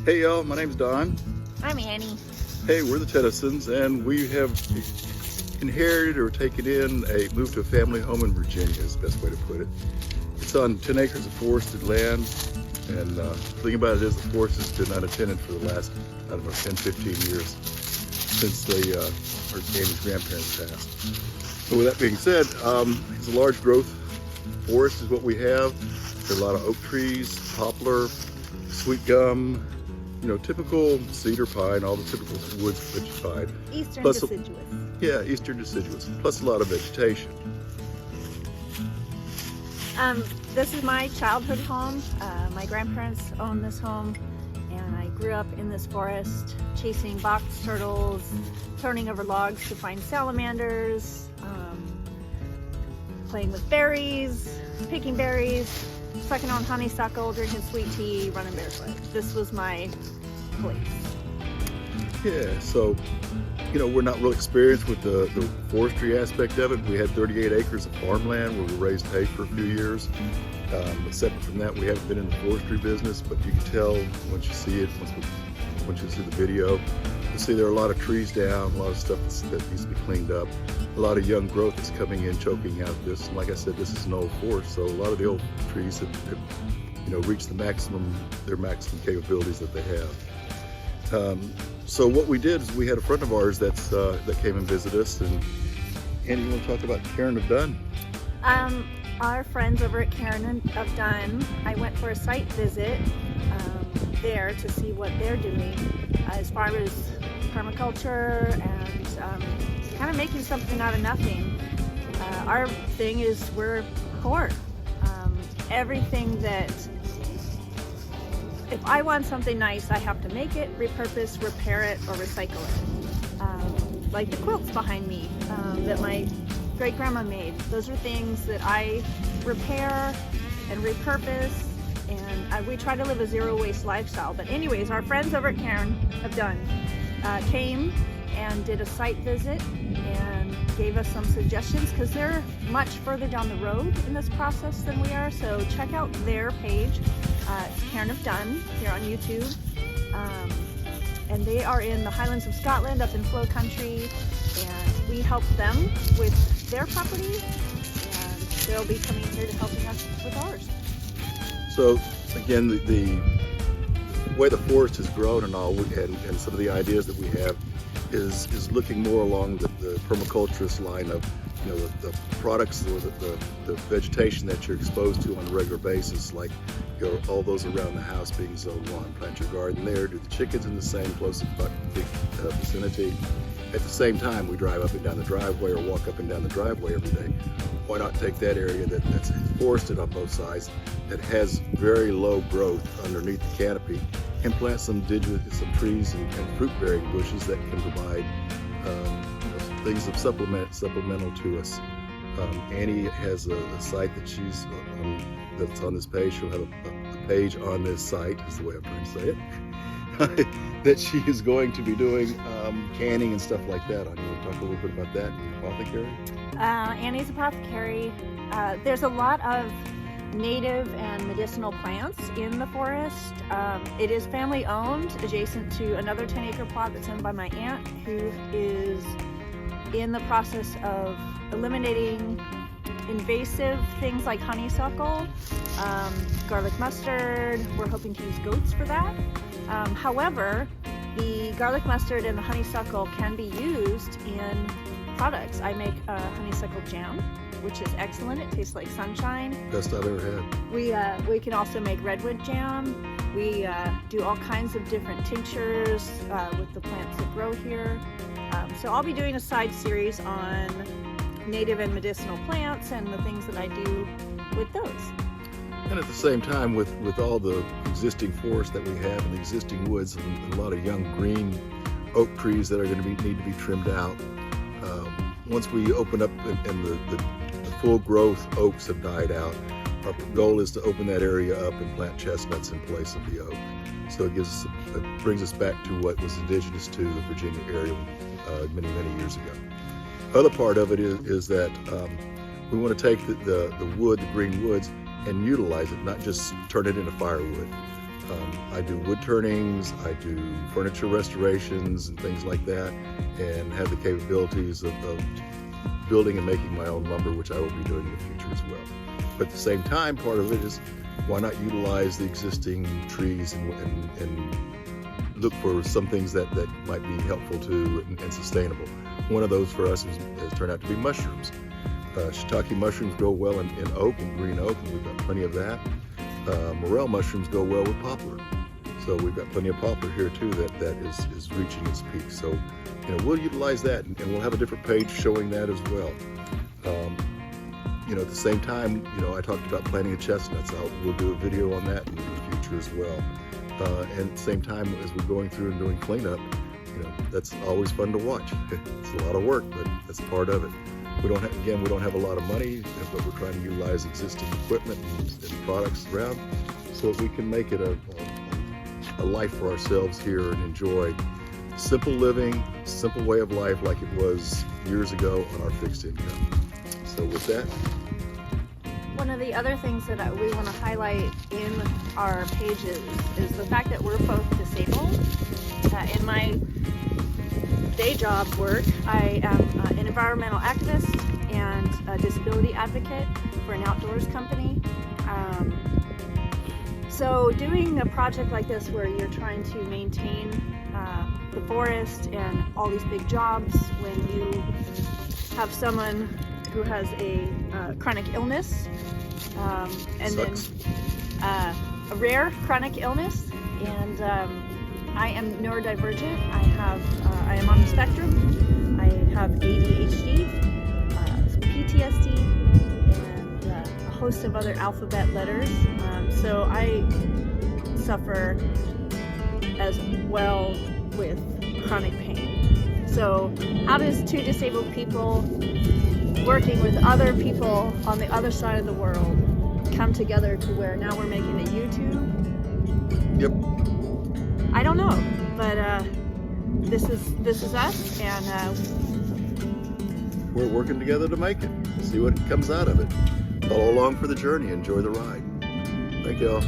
Hey y'all, my name's Don. I'm Annie. Hey, we're the Tennysons, and we have inherited or taken in moved to a family home in Virginia is the best way to put it. It's on 10 acres of forested land, and the thing about it is the forest has been unattended for the last, 10-15 years since Annie's grandparents passed. So with that being said, it's a large growth forest is what we have. There are a lot of oak trees, poplar, sweet gum, typical cedar pine, all the typical woods that you find. Eastern Plus, deciduous. Yeah, eastern deciduous, plus a lot of vegetation. This is my childhood home. My grandparents owned this home, and I grew up in this forest chasing box turtles, turning over logs to find salamanders, playing with berries, picking berries, sucking on honeysuckle, drinking sweet tea, running barefoot. This was my place. Yeah, so we're not real experienced with the forestry aspect of it. We had 38 acres of farmland where we raised hay for a few years. But separate from that, we haven't been in the forestry business, but you can tell once you see it, once you see the video, you see there are a lot of trees down, a lot of stuff that needs to be cleaned up, a lot of young growth that's coming in, choking out this. And like I said, this is an old forest, so a lot of the old trees have reached their maximum capabilities that they have. So what we did is we had a friend of ours that came and visited us. And Andy, you want to talk about Karen of Dunn? Our friends over at Karen of Dunn, I went for a site visit there to see what they're doing as far as permaculture and kind of making something out of nothing. Our thing is we're poor. Everything that, if I want something nice, I have to make it, repurpose, repair it, or recycle it. Like the quilts behind me that my great grandma made. Those are things that I repair and repurpose, and we try to live a zero waste lifestyle. But anyways, our friends over at Karen of Dunn came and did a site visit and gave us some suggestions because they're much further down the road in this process than we are. So check out their page. It's Karen of Dunn here on YouTube. And they are in the Highlands of Scotland up in Flow Country, and we help them with their property, and they'll be coming here to helping us with ours. So again, the way the forest has grown and all, and some of the ideas that we have is looking more along the permaculturist line of the products or the vegetation that you're exposed to on a regular basis, like all those around the house being zone 1. Plant your garden there, do the chickens in the same close vicinity. At the same time, we drive up and down the driveway or walk up and down the driveway every day. Why not take that area that's forested on both sides, that has very low growth underneath the canopy, and plant some trees and fruit-bearing bushes that can provide things of supplemental to us. Annie has a site that she's that's on this page. She'll have a page on this site, is the way I'm trying to say it, that she is going to be doing canning and stuff like that on. You want to talk a little bit about that, apothecary? Annie's apothecary. There's a lot of native and medicinal plants in the forest. It is family owned, adjacent to another 10-acre plot that's owned by my aunt, who is in the process of eliminating invasive things like honeysuckle, garlic mustard. We're hoping to use goats for that. However, the garlic mustard and the honeysuckle can be used in products. I make honeysuckle jam, which is excellent. It tastes like sunshine. Best I've ever had. We can also make redwood jam. We do all kinds of different tinctures with the plants that grow here. So I'll be doing a side series on native and medicinal plants and the things that I do with those. And at the same time, with all the existing forests that we have and the existing woods and a lot of young green oak trees that are going to need to be trimmed out, once we open up and the full growth oaks have died out, our goal is to open that area up and plant chestnuts in place of the oak. So it brings us back to what was indigenous to the Virginia area many years ago. Other part of it is that we want to take the wood, the green woods, and utilize it, not just turn it into firewood. I do wood turnings, I do furniture restorations and things like that, and have the capabilities of building and making my own lumber, which I will be doing in the future as well. But at the same time, part of it is why not utilize the existing trees and look for some things that might be helpful to and sustainable. One of those for us has turned out to be mushrooms. Shiitake mushrooms go well in oak and green oak, and we've got plenty of that. Morel mushrooms go well with poplar. So we've got plenty of poplar here too that is reaching its peak. So, we'll utilize that, and we'll have a different page showing that as well. At the same time, I talked about planting a chestnuts. We'll do a video on that in the future as well. And at the same time, as we're going through and doing cleanup, that's always fun to watch. It's a lot of work, but that's part of it. We don't have a lot of money, but we're trying to utilize existing equipment and products around so that we can make it a life for ourselves here and enjoy simple living, simple way of life like it was years ago on our fixed income. So with that, one of the other things that we want to highlight in our pages is the fact that we're both disabled. In my day job work, I am an environmental activist and a disability advocate for an outdoors company. So doing a project like this where you're trying to maintain the forest and all these big jobs when you have someone who has a chronic illness and Sucks. then a rare chronic illness, and I am neurodivergent. I am on the spectrum. I have ADHD, PTSD, and a host of other alphabet letters. So I suffer as well with chronic pain. So how does two disabled people working with other people on the other side of the world come together to where now we're making a YouTube? Yep. I don't know, but this is us, and We're working together to make it. See what comes out of it. Follow along for the journey. Enjoy the ride. Thank y'all.